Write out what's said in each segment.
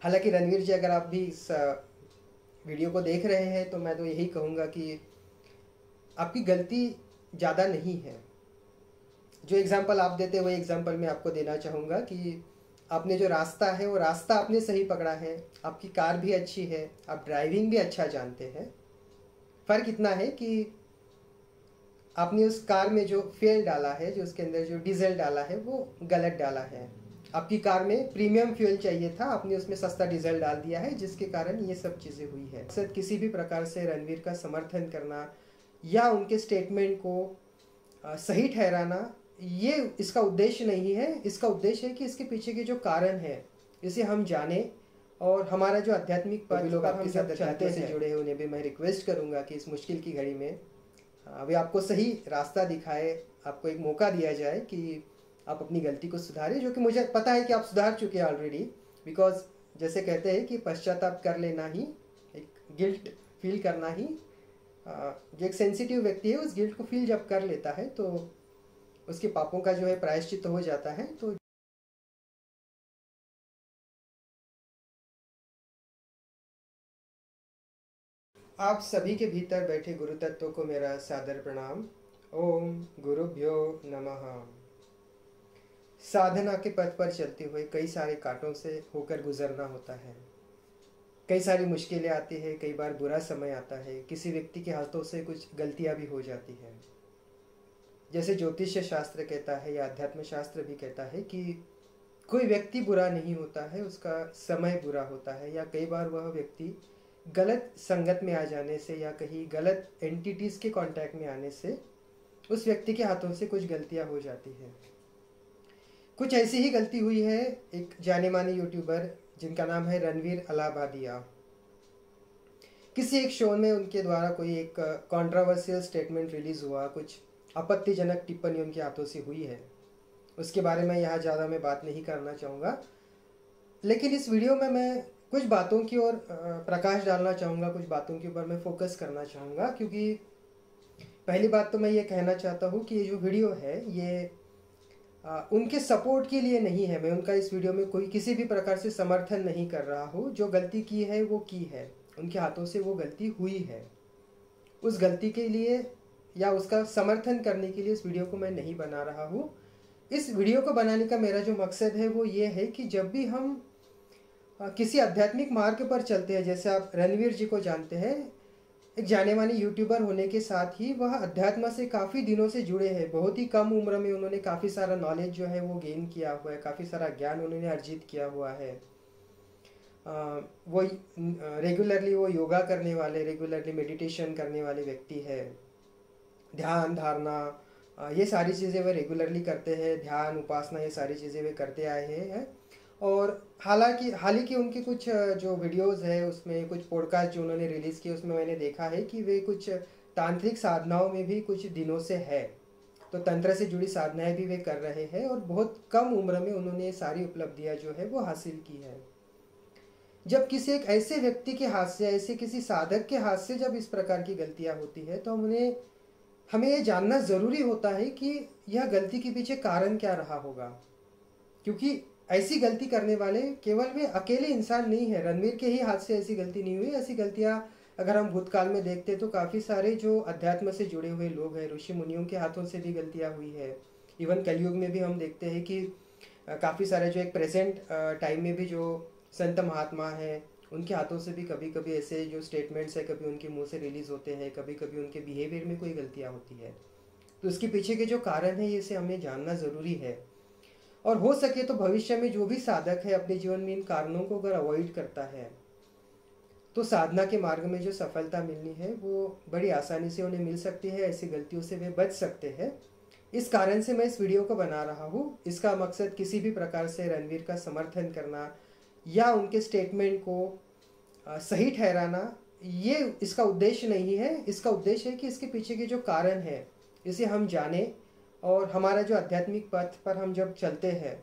हालांकि रणवीर जी, अगर आप भी इस वीडियो को देख रहे हैं तो मैं तो यही कहूँगा कि आपकी गलती ज़्यादा नहीं है। जो एग्ज़ाम्पल आप देते हैं वही एग्ज़ाम्पल मैं आपको देना चाहूँगा कि आपने जो रास्ता है वो रास्ता आपने सही पकड़ा है, आपकी कार भी अच्छी है, आप ड्राइविंग भी अच्छा जानते हैं। फ़र्क इतना है कि आपने उस कार में जो फ्यूल डाला है, जो उसके अंदर जो डीजल डाला है वो गलत डाला है। आपकी कार में प्रीमियम फ्यूल चाहिए था, आपने उसमें सस्ता डीजल डाल दिया है, जिसके कारण ये सब चीज़ें हुई है। अक्सर किसी भी प्रकार से रणवीर का समर्थन करना या उनके स्टेटमेंट को सही ठहराना, ये इसका उद्देश्य नहीं है। इसका उद्देश्य है कि इसके पीछे के जो कारण है इसे हम जाने, और हमारा जो आध्यात्मिक पथ लोग आपके साथ चलते से जुड़े हैं उन्हें भी मैं रिक्वेस्ट करूंगा कि इस मुश्किल की घड़ी में वे आपको सही रास्ता दिखाए, आपको एक मौका दिया जाए कि आप अपनी गलती को सुधारें, जो कि मुझे पता है कि आप सुधार चुके हैं ऑलरेडी। बिकॉज जैसे कहते हैं कि पश्चाताप कर लेना ही, एक गिल्ट फील करना ही, जो एक सेंसिटिव व्यक्ति है उस गिल्ट को फील जब कर लेता है तो उसके पापों का जो है प्रायश्चित हो जाता है। तो आप सभी के भीतर बैठे गुरु तत्व को मेरा सादर प्रणाम। ओम गुरुभ्यो नमः। साधना के पथ पर चलते हुए कई सारे कांटों से होकर गुजरना होता है, कई सारी मुश्किलें आती है, कई बार बुरा समय आता है, किसी व्यक्ति के हाथों से कुछ गलतियां भी हो जाती हैं। जैसे ज्योतिष शास्त्र कहता है या अध्यात्म शास्त्र भी कहता है कि कोई व्यक्ति बुरा नहीं होता है, उसका समय बुरा होता है, या कई बार वह व्यक्ति गलत संगत में आ जाने से या कहीं गलत एंटिटीज़ के कांटेक्ट में आने से उस व्यक्ति के हाथों से कुछ गलतियां हो जाती हैं। कुछ ऐसी ही गलती हुई है एक जाने माने यूट्यूबर जिनका नाम है रणवीर अलाहाबादिया। किसी एक शो में उनके द्वारा कोई एक कंट्रोवर्शियल स्टेटमेंट रिलीज हुआ, कुछ आपत्तिजनक टिप्पणी उनके हाथों से हुई है। उसके बारे में यहाँ ज़्यादा मैं बात नहीं करना चाहूँगा, लेकिन इस वीडियो में मैं कुछ बातों की ओर प्रकाश डालना चाहूँगा, कुछ बातों के ऊपर मैं फोकस करना चाहूँगा। क्योंकि पहली बात तो मैं ये कहना चाहता हूँ कि ये जो वीडियो है ये उनके सपोर्ट के लिए नहीं है। मैं उनका इस वीडियो में कोई किसी भी प्रकार से समर्थन नहीं कर रहा हूँ। जो गलती की है वो की है, उनके हाथों से वो गलती हुई है। उस गलती के लिए या उसका समर्थन करने के लिए इस वीडियो को मैं नहीं बना रहा हूँ। इस वीडियो को बनाने का मेरा जो मकसद है वो ये है कि जब भी हम किसी आध्यात्मिक मार्ग पर चलते हैं, जैसे आप रणवीर जी को जानते हैं, एक जाने माने यूट्यूबर होने के साथ ही वह अध्यात्म से काफ़ी दिनों से जुड़े हैं। बहुत ही कम उम्र में उन्होंने काफ़ी सारा नॉलेज जो है वो गेन किया हुआ है, काफ़ी सारा ज्ञान उन्होंने अर्जित किया हुआ है। वो रेगुलरली वो योगा करने वाले, रेगुलरली मेडिटेशन करने वाले व्यक्ति है। ध्यान धारणा ये सारी चीज़ें वे रेगुलरली करते हैं, ध्यान उपासना ये सारी चीज़ें वे करते आए हैं। और हाल ही की उनकी कुछ जो वीडियोस है उसमें कुछ पॉडकास्ट जो उन्होंने रिलीज़ किए उसमें मैंने देखा है कि वे कुछ तांत्रिक साधनाओं में भी कुछ दिनों से है, तो तंत्र से जुड़ी साधनाएं भी वे कर रहे हैं। और बहुत कम उम्र में उन्होंने सारी उपलब्धियां जो है वो हासिल की है। जब किसी एक ऐसे व्यक्ति के हाथ से, ऐसे किसी साधक के हाथ से जब इस प्रकार की गलतियां होती है तो हमें ये जानना ज़रूरी होता है कि यह गलती के पीछे कारण क्या रहा होगा। क्योंकि ऐसी गलती करने वाले केवल वे अकेले इंसान नहीं है। रणवीर के ही हाथ से ऐसी गलती नहीं हुई। ऐसी गलतियां अगर हम भूतकाल में देखते तो काफ़ी सारे जो अध्यात्म से जुड़े हुए लोग हैं, ऋषि मुनियों के हाथों से भी गलतियां हुई है। इवन कलयुग में भी हम देखते हैं कि काफ़ी सारे जो एक प्रेजेंट टाइम में भी जो संत महात्मा हैं उनके हाथों से भी कभी कभी ऐसे जो स्टेटमेंट्स है कभी उनके मुंह से रिलीज होते हैं, कभी कभी उनके बिहेवियर में कोई गलतियाँ होती है। तो उसके पीछे के जो कारण है इसे हमें जानना ज़रूरी है। और हो सके तो भविष्य में जो भी साधक है अपने जीवन में इन कारणों को अगर अवॉइड करता है तो साधना के मार्ग में जो सफलता मिलनी है वो बड़ी आसानी से उन्हें मिल सकती है। ऐसी गलतियों से वे बच सकते हैं। इस कारण से मैं इस वीडियो को बना रहा हूँ। इसका मकसद किसी भी प्रकार से रणवीर का समर्थन करना या उनके स्टेटमेंट को सही ठहराना, ये इसका उद्देश्य नहीं है। इसका उद्देश्य है कि इसके पीछे के जो कारण है इसे हम जाने, और हमारा जो आध्यात्मिक पथ पर हम जब चलते हैं,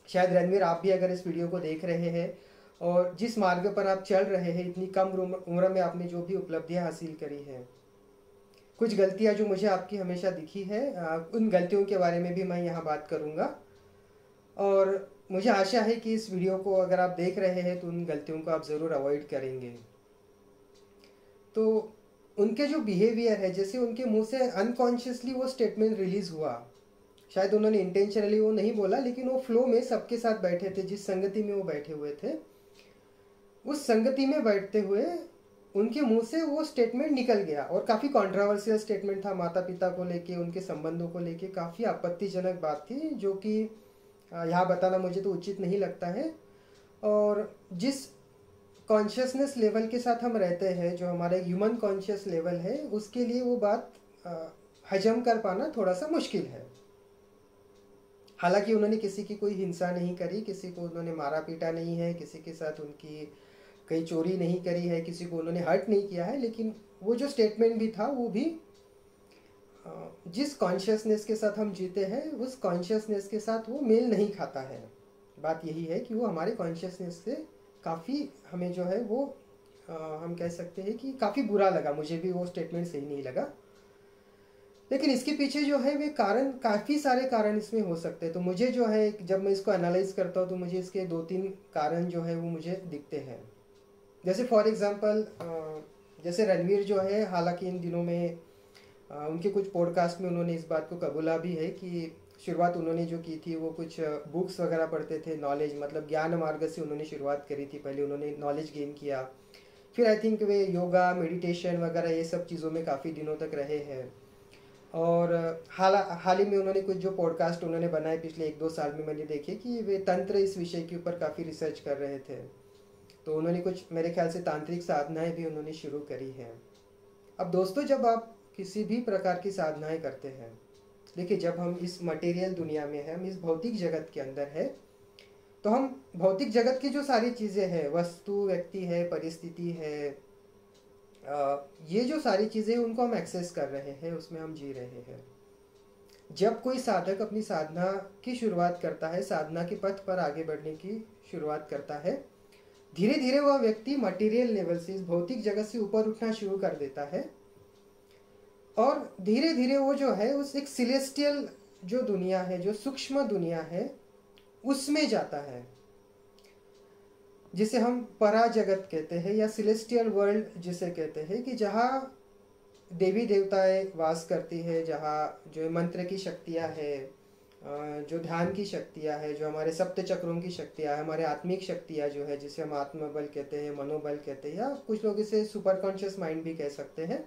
शायद रणवीर आप भी अगर इस वीडियो को देख रहे हैं और जिस मार्ग पर आप चल रहे हैं, इतनी कम उम्र में आपने जो भी उपलब्धियां हासिल करी हैं, कुछ गलतियां जो मुझे आपकी हमेशा दिखी है, उन गलतियों के बारे में भी मैं यहाँ बात करूँगा। और मुझे आशा है कि इस वीडियो को अगर आप देख रहे हैं तो उन गलतियों को आप ज़रूर अवॉइड करेंगे। तो उनके जो बिहेवियर है, जैसे उनके मुंह से अनकॉन्शियसली वो स्टेटमेंट रिलीज हुआ, शायद उन्होंने इंटेंशनली वो नहीं बोला, लेकिन वो फ्लो में सबके साथ बैठे थे, जिस संगति में वो बैठे हुए थे, उस संगति में बैठते हुए उनके मुंह से वो स्टेटमेंट निकल गया। और काफ़ी कंट्रोवर्शियल स्टेटमेंट था, माता पिता को लेके, उनके संबंधों को लेके काफ़ी आपत्तिजनक बात थी, जो कि यहाँ बताना मुझे तो उचित नहीं लगता है। और जिस कॉन्शियसनेस लेवल के साथ हम रहते हैं, जो हमारा एक ह्यूमन कॉन्शियस लेवल है, उसके लिए वो बात हजम कर पाना थोड़ा सा मुश्किल है। हालांकि उन्होंने किसी की कोई हिंसा नहीं करी, किसी को उन्होंने मारा पीटा नहीं है, किसी के साथ उनकी कहीं चोरी नहीं करी है, किसी को उन्होंने हर्ट नहीं किया है, लेकिन वो जो स्टेटमेंट भी था वो भी जिस कॉन्शियसनेस के साथ हम जीते हैं उस कॉन्शियसनेस के साथ वो मेल नहीं खाता है। बात यही है कि वो हमारे कॉन्शियसनेस से काफ़ी हमें जो है वो हम कह सकते हैं कि काफ़ी बुरा लगा। मुझे भी वो स्टेटमेंट सही नहीं लगा, लेकिन इसके पीछे जो है वे कारण, काफ़ी सारे कारण इसमें हो सकते हैं। तो मुझे जो है, जब मैं इसको एनालाइज करता हूँ तो मुझे इसके 2-3 कारण जो है वो मुझे दिखते हैं। जैसे फॉर एग्जांपल, जैसे रणवीर जो है, हालांकि इन दिनों में उनके कुछ पॉडकास्ट में उन्होंने इस बात को कबूला भी है कि शुरुआत उन्होंने जो की थी वो कुछ बुक्स वगैरह पढ़ते थे, नॉलेज मतलब ज्ञान मार्ग से उन्होंने शुरुआत करी थी। पहले उन्होंने नॉलेज गेन किया, फिर I think way yoga, meditation वगैरह ये सब चीज़ों में काफ़ी दिनों तक रहे हैं। और हाल ही में उन्होंने कुछ जो पॉडकास्ट उन्होंने बनाए पिछले 1-2 साल में, मैंने देखे कि वे तंत्र इस विषय के ऊपर काफ़ी रिसर्च कर रहे थे। तो उन्होंने कुछ, मेरे ख्याल से तांत्रिक साधनाएं भी उन्होंने शुरू करी हैं। अब दोस्तों, जब आप किसी भी प्रकार की साधनाएं करते हैं, देखिए जब हम इस मटेरियल दुनिया में हैं, हम इस भौतिक जगत के अंदर है, तो हम भौतिक जगत की जो सारी चीज़ें हैं, वस्तु, व्यक्ति है, परिस्थिति है, ये जो सारी चीज़ें उनको हम एक्सेस कर रहे हैं, उसमें हम जी रहे हैं। जब कोई साधक अपनी साधना की शुरुआत करता है, साधना के पथ पर आगे बढ़ने की शुरुआत करता है, धीरे धीरे वह व्यक्ति मटेरियल लेवल से, इस भौतिक जगत से ऊपर उठना शुरू कर देता है। और धीरे धीरे वो जो है उस एक सिलेस्टियल जो दुनिया है, जो सूक्ष्म दुनिया है, उसमें जाता है, जिसे हम परा जगत कहते हैं या सिलेस्टियल वर्ल्ड जिसे कहते हैं, कि जहाँ देवी देवताएं वास करती है, जहाँ जो मंत्र की शक्तियाँ है, जो ध्यान की शक्तियाँ है, जो हमारे सप्त चक्रों की शक्तियाँ है, हमारे आत्मिक शक्तियाँ जो है, जिसे हम आत्मबल कहते हैं, मनोबल कहते हैं, या कुछ लोग इसे सुपर कॉन्शियस माइंड भी कह सकते हैं,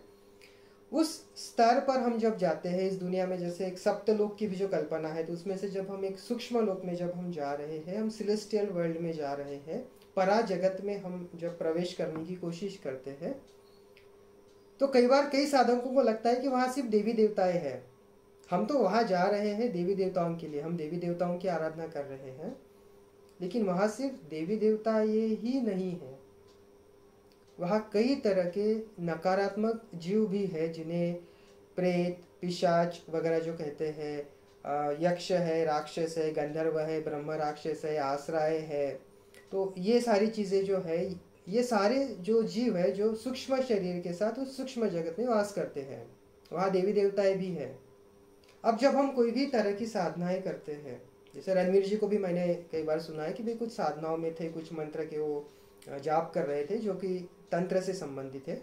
उस स्तर पर हम जब जाते हैं इस दुनिया में, जैसे एक सप्तलोक की भी जो कल्पना है, तो उसमें से जब हम एक सूक्ष्म लोक में जब हम जा रहे हैं, हम सिलेस्टियल वर्ल्ड में जा रहे हैं, परा जगत में हम जब प्रवेश करने की कोशिश करते हैं, तो कई बार कई साधकों को लगता है कि वहाँ सिर्फ देवी देवताएं हैं, हम तो वहाँ जा रहे हैं देवी देवताओं के लिए, हम देवी देवताओं की आराधना कर रहे हैं, लेकिन वहाँ सिर्फ देवी देवता ये ही नहीं है, वहाँ कई तरह के नकारात्मक जीव भी है, जिन्हें प्रेत, पिशाच वगैरह जो कहते हैं, यक्ष है, राक्षस है, गंधर्व है, ब्रह्म राक्षस है, आश्रय है। तो ये सारी चीज़ें जो है, ये सारे जो जीव है जो सूक्ष्म शरीर के साथ उस सूक्ष्म जगत में वास करते हैं, वहाँ देवी देवताएं भी हैं। अब जब हम कोई भी तरह की साधनाएं करते हैं, जैसे रणवीर जी को भी मैंने कई बार सुना है कि वे कुछ साधनाओं में थे, कुछ मंत्र के वो जाप कर रहे थे जो कि तंत्र से संबंधित है।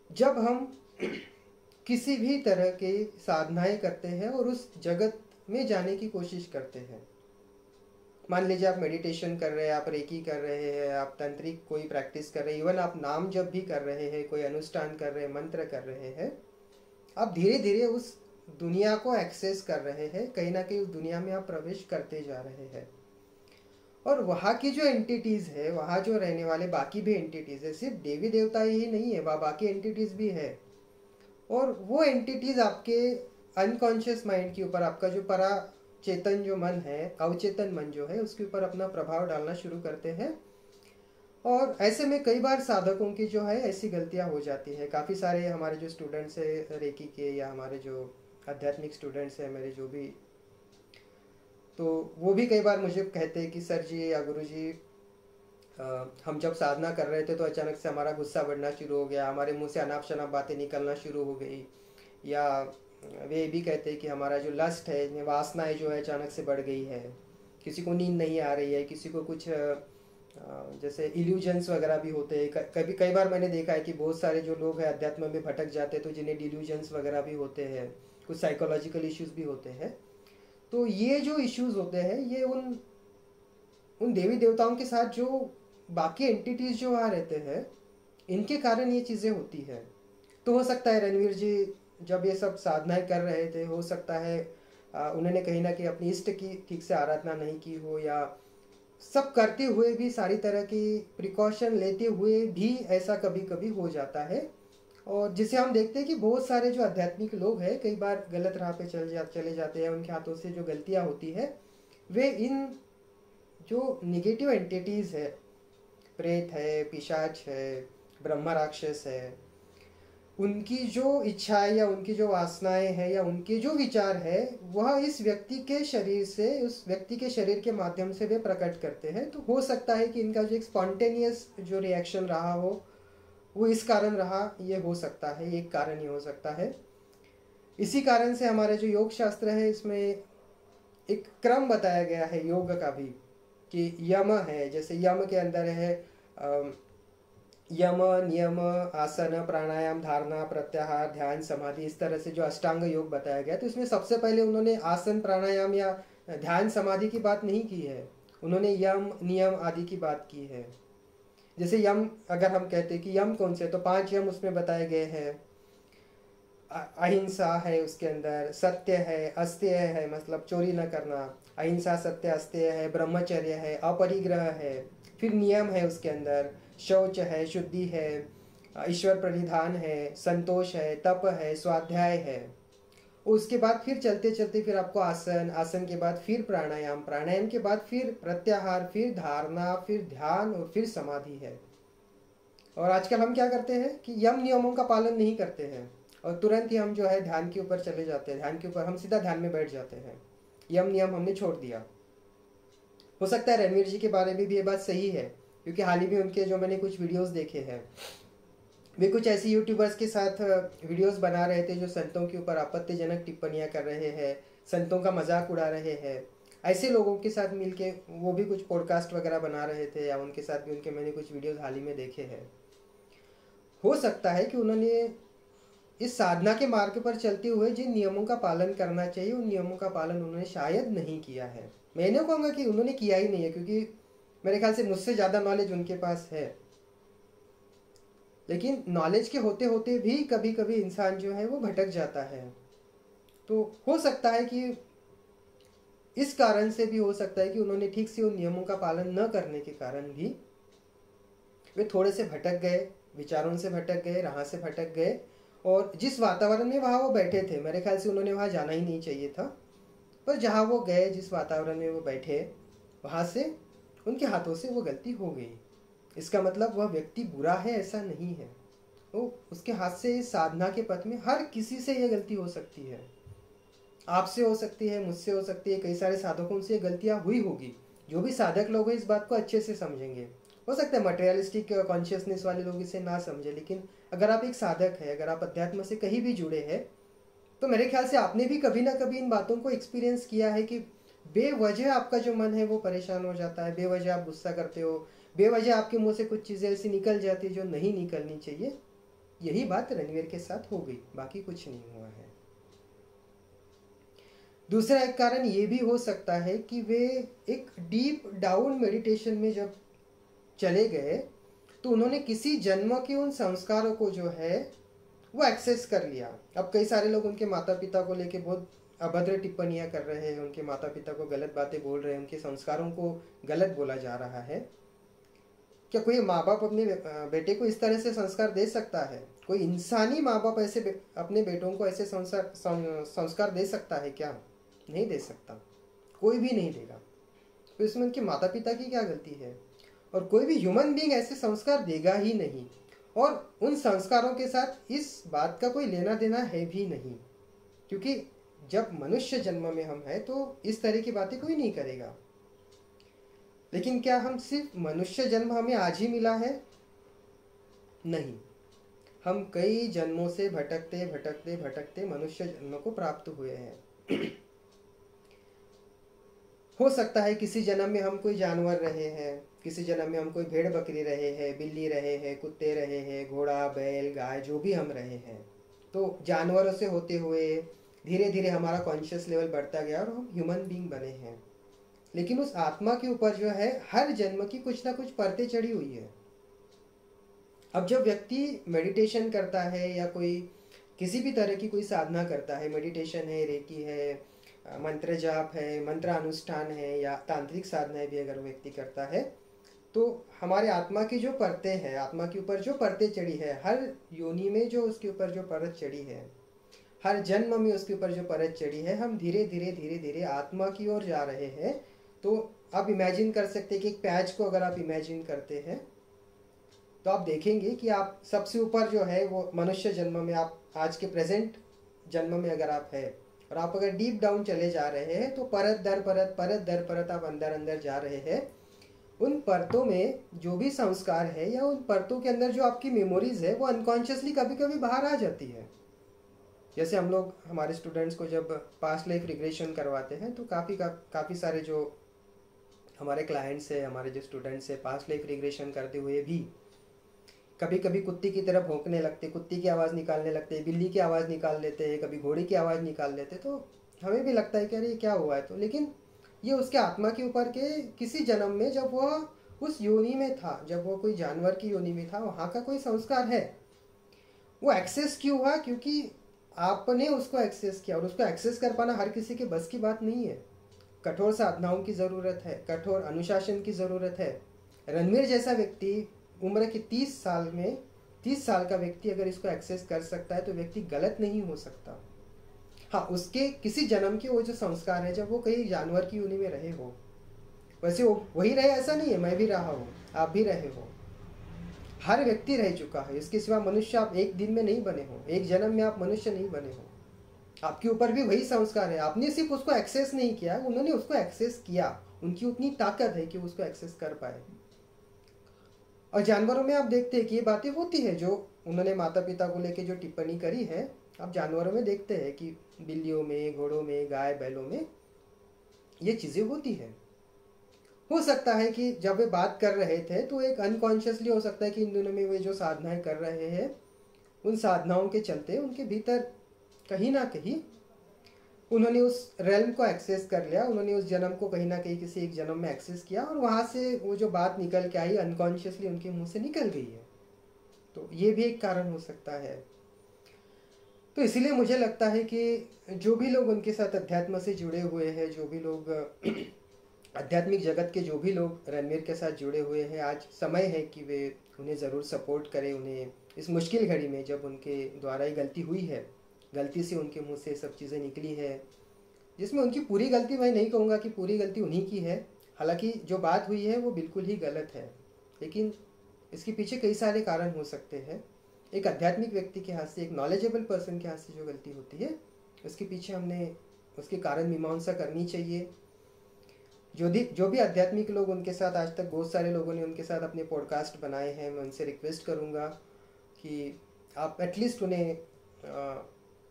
जब हम किसी भी तरह के साधनाएं करते हैं और उस जगत में जाने की कोशिश करते हैं, मान लीजिए आप मेडिटेशन कर रहे हैं, आप रेकी कर रहे हैं, आप तंत्रिक कोई प्रैक्टिस कर रहे हैं, इवन आप नाम जप भी कर रहे हैं, कोई अनुष्ठान कर रहे हैं, मंत्र कर रहे हैं, आप धीरे धीरे उस दुनिया को एक्सेस कर रहे हैं, कहीं ना कहीं उस दुनिया में आप प्रवेश करते जा रहे हैं। और वहाँ की जो एंटिटीज़ है, वहाँ जो रहने वाले बाकी भी एंटिटीज़ है, सिर्फ देवी देवता ही नहीं है, वहाँ बाकी एंटिटीज़ भी है। और वो एंटिटीज़ आपके अनकॉन्शियस माइंड के ऊपर, आपका जो परा चेतन जो मन है, अवचेतन मन जो है, उसके ऊपर अपना प्रभाव डालना शुरू करते हैं। और ऐसे में कई बार साधकों की जो है ऐसी गलतियाँ हो जाती है। काफ़ी सारे हमारे जो स्टूडेंट्स है रेकी के, या हमारे जो आध्यात्मिक स्टूडेंट्स हैं मेरे जो भी, तो वो भी कई बार मुझे कहते हैं कि सर जी या गुरु जी, हम जब साधना कर रहे थे तो अचानक से हमारा गुस्सा बढ़ना शुरू हो गया, हमारे मुंह से अनाप शनाप बातें निकलना शुरू हो गई, या वे भी कहते हैं कि हमारा जो लस्ट है, वासनाएं जो है अचानक से बढ़ गई है। किसी को नींद नहीं आ रही है, किसी को कुछ जैसे इल्यूजन्स वगैरह भी होते हैं। कभी कई बार मैंने देखा है कि बहुत सारे जो लोग हैं अध्यात्म में भटक जाते हैं, तो जिन्हें डिल्यूजन्स वगैरह भी होते हैं, कुछ साइकोलॉजिकल इश्यूज भी होते हैं। तो ये जो इश्यूज होते हैं ये उन उन देवी देवताओं के साथ जो बाकी एंटिटीज जो वहाँ रहते हैं, इनके कारण ये चीज़ें होती है। तो हो सकता है रणवीर जी जब ये सब साधनाएं कर रहे थे, हो सकता है उन्होंने कहीं ना कहीं अपनी इष्ट की ठीक से आराधना नहीं की हो, या सब करते हुए भी, सारी तरह की प्रिकॉशन लेते हुए भी ऐसा कभी कभी हो जाता है। और जिसे हम देखते हैं कि बहुत सारे जो आध्यात्मिक लोग हैं कई बार गलत राह पे चले जाते हैं। उनके हाथों से जो गलतियां होती है वे इन जो निगेटिव एंटिटीज़ है, प्रेत है, पिशाच है, ब्रह्म राक्षस है, उनकी जो इच्छाएं या उनकी जो वासनाएं हैं या उनके जो विचार है वह इस व्यक्ति के शरीर से, उस व्यक्ति के शरीर के माध्यम से वे प्रकट करते हैं। तो हो सकता है कि इनका जो एक स्पॉन्टेनियस जो रिएक्शन रहा हो वो इस कारण रहा, ये हो सकता है, एक कारण ही हो सकता है। इसी कारण से हमारे जो योग शास्त्र है इसमें एक क्रम बताया गया है योग का भी, कि यम है, जैसे यम के अंदर है यम, नियम, आसन, प्राणायाम, धारणा, प्रत्याहार, ध्यान, समाधि, इस तरह से जो अष्टांग योग बताया गया। तो इसमें सबसे पहले उन्होंने आसन, प्राणायाम या ध्यान, समाधि की बात नहीं की है, उन्होंने यम, नियम आदि की बात की है। जैसे यम अगर हम कहते हैं कि यम कौन से, तो 5 यम उसमें बताए गए हैं। अहिंसा है उसके अंदर, सत्य है, अस्तेय है मतलब चोरी न करना, अहिंसा, सत्य, अस्तेय है, ब्रह्मचर्य है, अपरिग्रह है। फिर नियम है उसके अंदर, शौच है, शुद्धि है, ईश्वर प्रणिधान है, संतोष है, तप है, स्वाध्याय है। उसके बाद फिर चलते चलते फिर आपको आसन, आसन के बाद फिर प्राणायाम, प्राणायाम के बाद फिर प्रत्याहार, फिर धारणा, फिर ध्यान और फिर समाधि है। और आजकल हम क्या करते हैं कि यम नियमों का पालन नहीं करते हैं और तुरंत ही हम जो है ध्यान के ऊपर चले जाते हैं, ध्यान के ऊपर हम सीधा ध्यान में बैठ जाते हैं, यम नियम हमने छोड़ दिया। हो सकता है रणवीर जी के बारे में भी ये बात सही है, क्योंकि हाल ही में उनके जो मैंने कुछ वीडियोस देखे हैं, वे कुछ ऐसी यूट्यूबर्स के साथ वीडियोस बना रहे थे जो संतों के ऊपर आपत्तिजनक टिप्पणियां कर रहे हैं, संतों का मजाक उड़ा रहे हैं। ऐसे लोगों के साथ मिलके वो भी कुछ पॉडकास्ट वगैरह बना रहे थे, या उनके साथ भी उनके मैंने कुछ वीडियोस हाल ही में देखे हैं। हो सकता है कि उन्होंने इस साधना के मार्ग पर चलते हुए जिन नियमों का पालन करना चाहिए उन नियमों का पालन उन्होंने शायद नहीं किया है। मैं नहीं कहूँगा कि उन्होंने किया ही नहीं है, क्योंकि मेरे ख्याल से मुझसे ज़्यादा नॉलेज उनके पास है, लेकिन नॉलेज के होते होते भी कभी कभी इंसान जो है वो भटक जाता है। तो हो सकता है कि इस कारण से भी हो सकता है कि उन्होंने ठीक से उन नियमों का पालन न करने के कारण भी वे थोड़े से भटक गए, विचारों से भटक गए, राह से भटक गए। और जिस वातावरण में वहाँ वो बैठे थे, मेरे ख्याल से उन्होंने वहाँ जाना ही नहीं चाहिए था, पर जहाँ वो गए, जिस वातावरण में वो बैठे, वहाँ से उनके हाथों से वो गलती हो गई। इसका मतलब वह व्यक्ति बुरा है ऐसा नहीं है, तो उसके हाथ से साधना के पथ में हर किसी से ये गलती हो सकती है। आपसे हो सकती है, मुझसे हो सकती है, कई सारे साधकों से गलतियाँ हुई होगी। जो भी साधक लोग हैं इस बात को अच्छे से समझेंगे। हो सकता है मटेरियलिस्टिक कॉन्शियसनेस वाले लोग इसे ना समझे, लेकिन अगर आप एक साधक है, अगर आप अध्यात्म से कहीं भी जुड़े हैं, तो मेरे ख्याल से आपने भी कभी ना कभी इन बातों को एक्सपीरियंस किया है कि बेवजह आपका जो मन है वो परेशान हो जाता है, बेवजह आप गुस्सा करते हो, बेवजह आपके मुंह से कुछ चीज़ें ऐसी निकल जाती जो नहीं निकलनी चाहिए। यही बात रणवीर के साथ हो गई, बाकी कुछ नहीं हुआ है। दूसरा एक कारण ये भी हो सकता है कि वे एक डीप डाउन मेडिटेशन में जब चले गए तो उन्होंने किसी जन्म के उन संस्कारों को जो है वो एक्सेस कर लिया। अब कई सारे लोग उनके माता पिता को लेके बहुत अभद्र टिप्पणियां कर रहे हैं, उनके माता पिता को गलत बातें बोल रहे हैं, उनके संस्कारों को गलत बोला जा रहा है। क्या कोई माँ बाप अपने बेटे को इस तरह से संस्कार दे सकता है? कोई इंसानी माँ बाप ऐसे अपने बेटों को ऐसे संस्कार दे सकता है क्या? नहीं दे सकता, कोई भी नहीं देगा। तो इसमें उनके माता पिता की क्या गलती है? और कोई भी ह्यूमन बीइंग ऐसे संस्कार देगा ही नहीं, और उन संस्कारों के साथ इस बात का कोई लेना देना है भी नहीं, क्योंकि जब मनुष्य जन्म में हम हैं तो इस तरह की बातें कोई नहीं करेगा। लेकिन क्या हम सिर्फ मनुष्य जन्म हमें आज ही मिला है? नहीं, हम कई जन्मों से भटकते भटकते भटकते मनुष्य जन्म को प्राप्त हुए हैं। हो सकता है किसी जन्म में हम कोई जानवर रहे हैं, किसी जन्म में हम कोई भेड़ बकरी रहे हैं, बिल्ली रहे हैं, कुत्ते रहे हैं, घोड़ा बैल गाय जो भी हम रहे हैं। तो जानवरों से होते हुए धीरे धीरे हमारा कॉन्शियस लेवल बढ़ता गया और हम ह्यूमन बीइंग बने हैं। लेकिन उस आत्मा के ऊपर जो है हर जन्म की कुछ ना कुछ परतें चढ़ी हुई है। अब जब व्यक्ति मेडिटेशन करता है या कोई किसी भी तरह की कोई साधना करता है, मेडिटेशन है, रेकी है, मंत्र जाप है, मंत्र अनुष्ठान है या तांत्रिक साधनाएं भी अगर व्यक्ति करता है, तो हमारे आत्मा की जो परतें हैं, आत्मा के ऊपर जो परतें चढ़ी है, हर योनि में जो उसके ऊपर जो परत चढ़ी है, हर जन्म में उसके ऊपर जो परत चढ़ी है, हम धीरे धीरे धीरे धीरे आत्मा की ओर जा रहे हैं। तो आप इमेजिन कर सकते हैं कि एक पैच को अगर आप इमेजिन करते हैं तो आप देखेंगे कि आप सबसे ऊपर जो है वो मनुष्य जन्म में, आप आज के प्रेजेंट जन्म में अगर आप है और आप अगर डीप डाउन चले जा रहे हैं तो परत दर परत, परत दर परत आप अंदर अंदर जा रहे हैं। उन परतों में जो भी संस्कार है या उन परतों के अंदर जो आपकी मेमोरीज है वो अनकॉन्शियसली कभी कभी बाहर आ जाती है। जैसे हम लोग हमारे स्टूडेंट्स को जब पास्ट लाइफ रिग्रेशन करवाते हैं तो काफ़ी सारे जो हमारे क्लाइंट्स है, हमारे जो स्टूडेंट्स है, पास्ट लाइफ रिग्रेशन करते हुए भी कभी कभी कुत्ते की तरह भौंकने लगते, कुत्ते की आवाज़ निकालने लगते, बिल्ली की आवाज़ निकाल लेते हैं, कभी घोड़े की आवाज़ निकाल लेते। तो हमें भी लगता है कि अरे ये क्या हुआ है। तो लेकिन ये उसके आत्मा के ऊपर के किसी जन्म में जब वह उस योनि में था, जब वो कोई जानवर की योनि में था, वहाँ का कोई संस्कार है। वो एक्सेस क्यों हुआ? क्योंकि आपने उसको एक्सेस किया, और उसको एक्सेस कर पाना हर किसी के बस की बात नहीं है। कठोर साधनाओं की ज़रूरत है, कठोर अनुशासन की ज़रूरत है। रणवीर जैसा व्यक्ति उम्र के 30 साल में, 30 साल का व्यक्ति अगर इसको एक्सेस कर सकता है तो व्यक्ति गलत नहीं हो सकता। हाँ, उसके किसी जन्म के वो जो संस्कार है, जब वो कहीं जानवर की योनि में रहे हो, वैसे वो वही रहे ऐसा नहीं है, मैं भी रहा हूँ, आप भी रहे हो, हर व्यक्ति रह चुका है। इसके सिवा मनुष्य आप एक दिन में नहीं बने हो, एक जन्म में आप मनुष्य नहीं बने हो। आपके ऊपर भी वही संस्कार है, आपने सिर्फ उसको एक्सेस नहीं किया, उन्होंने उसको एक्सेस किया। उनकी उतनी ताकत है कि उसको एक्सेस कर पाए। और जानवरों में आप देखते हैं कि ये बातें होती है जो उन्होंने माता पिता को लेके जो टिप्पणी करी है, आप जानवरों में देखते हैं कि बिल्लियों में, घोड़ों में, गाय बैलों में ये चीज़ें होती हैं। हो सकता है कि जब वे बात कर रहे थे तो एक अनकॉन्शियसली हो सकता है कि इन दिनों में वे जो साधनाएं कर रहे हैं, उन साधनाओं के चलते उनके भीतर कहीं ना कहीं उन्होंने उस रेल्म को एक्सेस कर लिया, उन्होंने उस जन्म को कहीं ना कहीं किसी एक जन्म में एक्सेस किया, और वहाँ से वो जो बात निकल के आई अनकॉन्शियसली उनके मुंह से निकल गई है। तो ये भी एक कारण हो सकता है। तो इसीलिए मुझे लगता है कि जो भी लोग उनके साथ अध्यात्म से जुड़े हुए हैं, जो भी लोग आध्यात्मिक जगत के जो भी लोग रणवीर के साथ जुड़े हुए हैं, आज समय है कि वे उन्हें ज़रूर सपोर्ट करें। उन्हें इस मुश्किल घड़ी में, जब उनके द्वारा ही गलती हुई है, गलती से उनके मुंह से सब चीज़ें निकली है, जिसमें उनकी पूरी गलती, मैं नहीं कहूँगा कि पूरी गलती उन्हीं की है, हालांकि जो बात हुई है वो बिल्कुल ही गलत है, लेकिन इसके पीछे कई सारे कारण हो सकते हैं। एक आध्यात्मिक व्यक्ति के हाथ से, एक नॉलेजेबल पर्सन के हाथ से जो गलती होती है, उसके पीछे हमने उसके कारण मीमांसा करनी चाहिए। जो भी आध्यात्मिक लोग उनके साथ, आज तक बहुत सारे लोगों ने उनके साथ अपने पॉडकास्ट बनाए हैं, मैं उनसे रिक्वेस्ट करूँगा कि आप एटलीस्ट उन्हें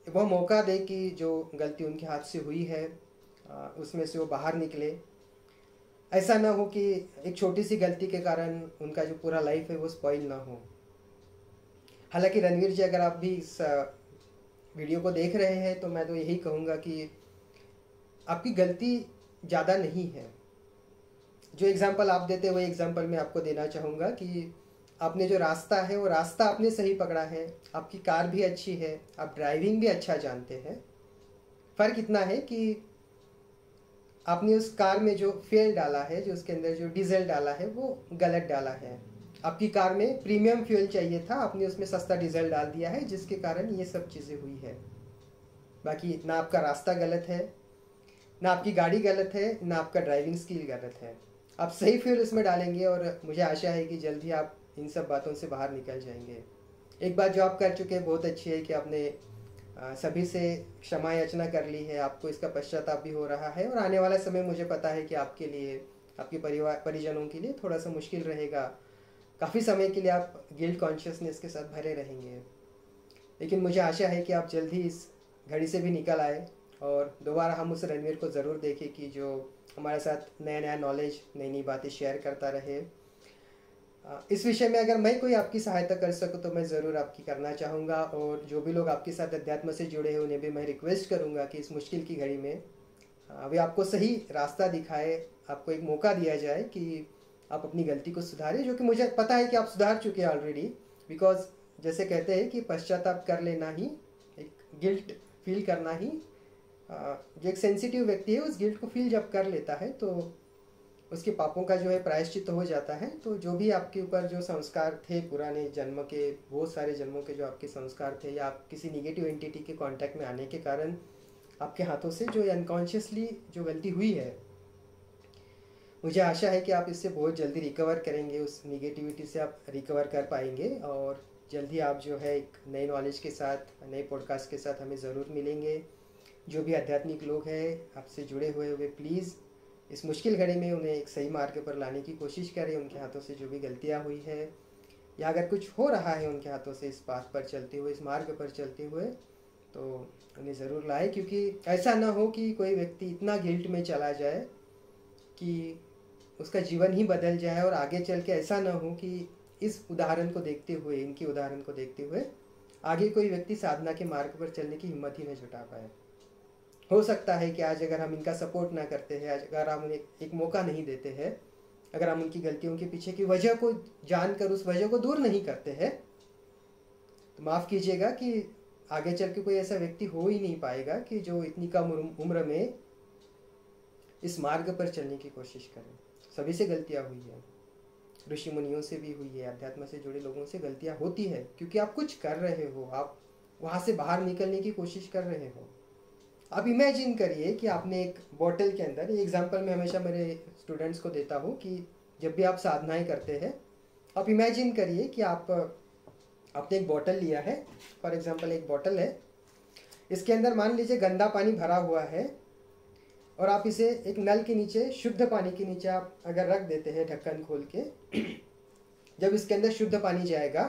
वह मौका दें कि जो गलती उनके हाथ से हुई है उसमें से वो बाहर निकले। ऐसा ना हो कि एक छोटी सी गलती के कारण उनका जो पूरा लाइफ है वो स्पॉइल ना हो। हालांकि रणवीर जी, अगर आप भी इस वीडियो को देख रहे हैं तो मैं तो यही कहूँगा कि आपकी गलती ज़्यादा नहीं है। जो एग्जाम्पल आप देते हैं वही एग्जाम्पल मैं आपको देना चाहूँगा कि आपने जो रास्ता है वो रास्ता आपने सही पकड़ा है, आपकी कार भी अच्छी है, आप ड्राइविंग भी अच्छा जानते हैं। फ़र्क इतना है कि आपने उस कार में जो फ्यूल डाला है, जो उसके अंदर जो डीजल डाला है, वो गलत डाला है। आपकी कार में प्रीमियम फ्यूल चाहिए था, आपने उसमें सस्ता डीजल डाल दिया है, जिसके कारण ये सब चीज़ें हुई है। बाकी ना आपका रास्ता गलत है, ना आपकी गाड़ी गलत है, ना आपका ड्राइविंग स्किल गलत है। आप सही फ्यूल इसमें डालेंगे और मुझे आशा है कि जल्द ही आप इन सब बातों से बाहर निकल जाएंगे। एक बात जो आप कर चुके हैं बहुत अच्छी है कि आपने सभी से क्षमा याचना कर ली है, आपको इसका पश्चाताप भी हो रहा है, और आने वाला समय मुझे पता है कि आपके लिए, आपके परिजनों के लिए थोड़ा सा मुश्किल रहेगा। काफ़ी समय के लिए आप गिल्ट कॉन्शियसनेस के साथ भरे रहेंगे, लेकिन मुझे आशा है कि आप जल्द ही इस घड़ी से भी निकल आए और दोबारा हम उस रणवीर को ज़रूर देखें कि जो हमारे साथ नया नया नॉलेज, नई नई बातें शेयर करता रहे। इस विषय में अगर मैं कोई आपकी सहायता कर सकूं तो मैं ज़रूर आपकी करना चाहूँगा, और जो भी लोग आपके साथ अध्यात्म से जुड़े हैं उन्हें भी मैं रिक्वेस्ट करूँगा कि इस मुश्किल की घड़ी में वे आपको सही रास्ता दिखाए, आपको एक मौका दिया जाए कि आप अपनी गलती को सुधारें, जो कि मुझे पता है कि आप सुधार चुके हैं ऑलरेडी। बिकॉज जैसे कहते हैं कि पश्चाताप कर लेना ही, एक गिल्ट फील करना ही, जो एक सेंसिटिव व्यक्ति है उस गिल्ट को फील जब कर लेता है तो उसके पापों का जो है प्रायश्चित हो जाता है। तो जो भी आपके ऊपर जो संस्कार थे पुराने जन्म के, बहुत सारे जन्मों के जो आपके संस्कार थे, या आप किसी निगेटिव एंटिटी के कांटेक्ट में आने के कारण आपके हाथों से जो अनकॉन्शियसली जो गलती हुई है, मुझे आशा है कि आप इससे बहुत जल्दी रिकवर करेंगे, उस निगेटिविटी से आप रिकवर कर पाएंगे, और जल्दी आप जो है एक नए नॉलेज के साथ, नए पॉडकास्ट के साथ हमें ज़रूर मिलेंगे। जो भी आध्यात्मिक लोग हैं आपसे जुड़े हुए वे प्लीज़ इस मुश्किल घड़ी में उन्हें एक सही मार्ग पर लाने की कोशिश करें। उनके हाथों से जो भी गलतियाँ हुई है, या अगर कुछ हो रहा है उनके हाथों से इस पाथ पर चलते हुए, इस मार्ग पर चलते हुए, तो उन्हें ज़रूर लाए, क्योंकि ऐसा ना हो कि कोई व्यक्ति इतना गिल्ट में चला जाए कि उसका जीवन ही बदल जाए, और आगे चल के ऐसा ना हो कि इस उदाहरण को देखते हुए, इनके उदाहरण को देखते हुए आगे कोई व्यक्ति साधना के मार्ग पर चलने की हिम्मत ही न जुटा पाए। हो सकता है कि आज अगर हम इनका सपोर्ट ना करते हैं, आज अगर हम उन्हें एक मौका नहीं देते हैं, अगर हम उनकी गलतियों के पीछे की वजह को जानकर उस वजह को दूर नहीं करते हैं, तो माफ़ कीजिएगा कि आगे चल के कोई ऐसा व्यक्ति हो ही नहीं पाएगा कि जो इतनी कम उम्र में इस मार्ग पर चलने की कोशिश करें। सभी से गलतियाँ हुई है, ऋषि मुनियों से भी हुई है, अध्यात्म से जुड़े लोगों से गलतियाँ होती है, क्योंकि आप कुछ कर रहे हो, आप वहाँ से बाहर निकलने की कोशिश कर रहे हो। आप इमेजिन करिए कि आपने एक बॉटल के अंदर, ये एग्जांपल मैं हमेशा मेरे स्टूडेंट्स को देता हूँ कि जब भी आप साधनाएं करते हैं, आप इमेजिन करिए कि आपने एक बॉटल लिया है। फॉर एग्जांपल एक बॉटल है, इसके अंदर मान लीजिए गंदा पानी भरा हुआ है, और आप इसे एक नल के नीचे, शुद्ध पानी के नीचे आप अगर रख देते हैं ढक्कन खोल के, जब इसके अंदर शुद्ध पानी जाएगा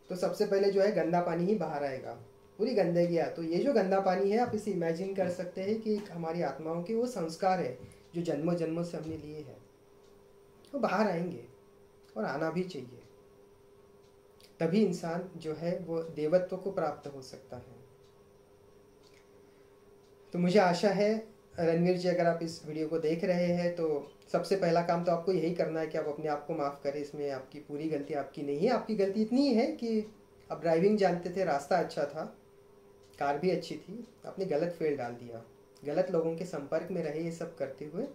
तो सबसे पहले जो है गंदा पानी ही बाहर आएगा, पूरी गंदगी आ। तो ये जो गंदा पानी है, आप इसे इमेजिन कर सकते हैं कि हमारी आत्माओं के वो संस्कार है जो जन्मों जन्मों से हमने लिए हैं, वो बाहर आएंगे, और आना भी चाहिए। तभी इंसान जो है वो देवत्व को प्राप्त हो सकता है। तो मुझे आशा है रणवीर जी, अगर आप इस वीडियो को देख रहे हैं तो सबसे पहला काम तो आपको यही करना है कि आप अपने आप को माफ़ करें। इसमें आपकी पूरी गलती आपकी नहीं है। आपकी गलती इतनी है कि आप ड्राइविंग जानते थे, रास्ता अच्छा था, कार भी अच्छी थी, आपने गलत फेल डाल दिया, गलत लोगों के संपर्क में रहे। ये सब करते हुए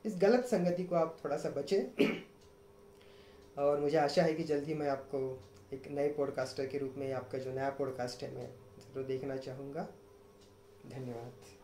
इस गलत संगति को आप थोड़ा सा बचें। और मुझे आशा है कि जल्दी मैं आपको एक नए पॉडकास्टर के रूप में, आपका जो नया पॉडकास्ट है मैं ज़रूर देखना चाहूँगा। धन्यवाद।